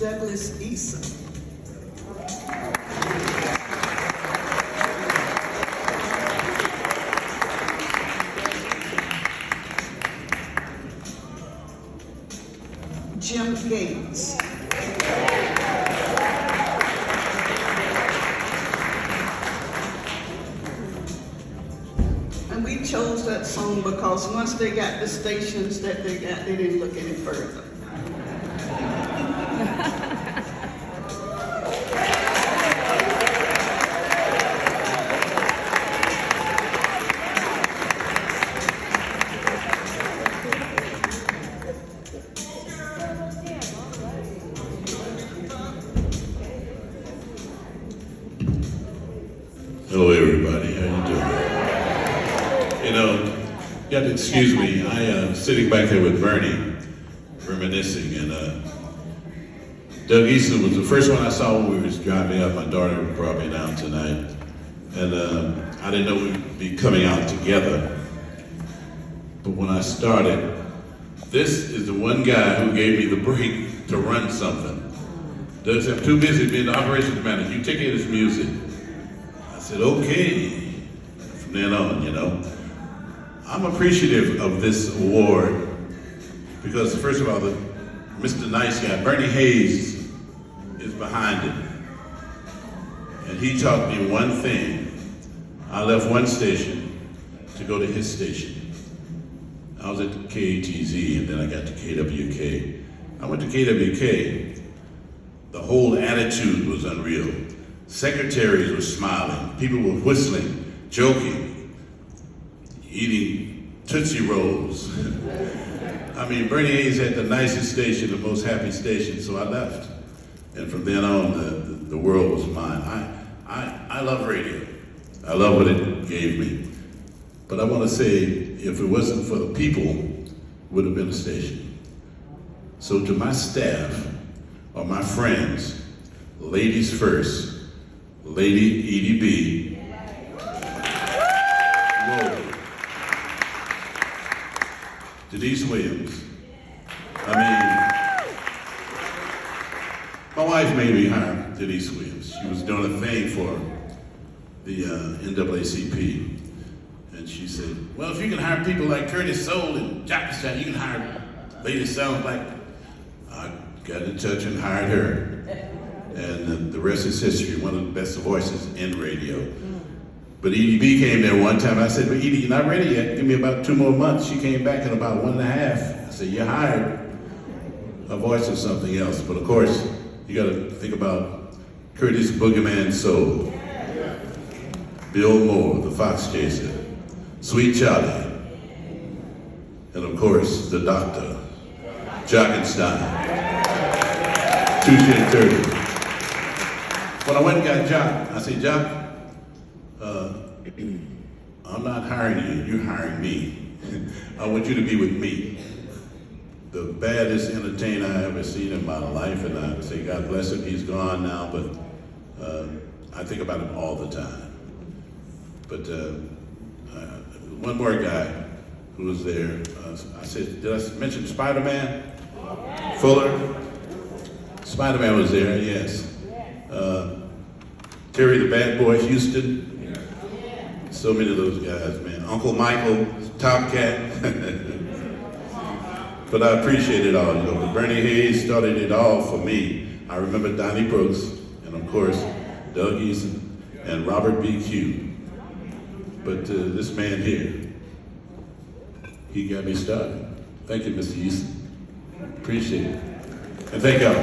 Douglas Eason. Jim Gates. And we chose that song because once they got the stations that they got, they didn't look any further. Hello, everybody. How you doing? You know, you have to excuse me. I sitting back there with Bernie, reminiscing, and Doug Eason was the first one I saw when we was driving up. My daughter brought me down tonight, and I didn't know we'd be coming out together. But when I started, this is the one guy who gave me the break to run something. Doug said, I'm too busy being the operations manager. You take care of this music. I said, okay, from then on, you know. I'm appreciative of this award because, first of all, Mr. Nice Guy, Bernie Hayes, is behind it. And he taught me one thing. I left one station to go to his station. I was at the KATZ and then I got to KWK. I went to KWK. The whole attitude was unreal. Secretaries were smiling, people were whistling, joking, eating Tootsie Rolls. I mean, Bernie Hayes had the nicest station, the most happy station, so I left. And from then on, the world was mine. I love radio. I love what it gave me. But I want to say, if it wasn't for the people, it would have been a station. So to my staff, or my friends, ladies first, Lady Edie B. Whoa. Denise Williams. I mean, my wife made me hire Denise Williams. She was doing a thing for the NAACP. And she said, well, if you can hire people like Curtis Soul and Jackson, you can hire ladies sound like. I got in touch and hired her. And the rest is history, one of the best voices in radio. But Edie B came there one time. I said, well, Edie, you're not ready yet. Give me about 2 more months. She came back in about 1.5. I said, you're hired. A voice or something else. But of course, you got to think about Curtis Boogeyman Soul, Bill Moore, the Fox Chaser, Sweet Charlie, and of course, the Doctor, Jockenstein, Touche and Turtle. When I went and got Jock, I said, Jock, I'm not hiring you, you're hiring me. I want you to be with me. The baddest entertainer I ever seen in my life, and I say, God bless him, he's gone now, but I think about him all the time. But one more guy who was there, I said, did I mention Spider-Man? Fuller? Spider-Man was there, yes. Terry the Bad Boy Houston. So many of those guys, man. Uncle Michael, Top Cat. But I appreciate it all, you know. But Bernie Hayes started it all for me. I remember Donnie Brooks, and of course, Doug Eason, and Robert B. Q. But this man here, he got me started. Thank you, Mr. Eason. Appreciate it. And thank y'all.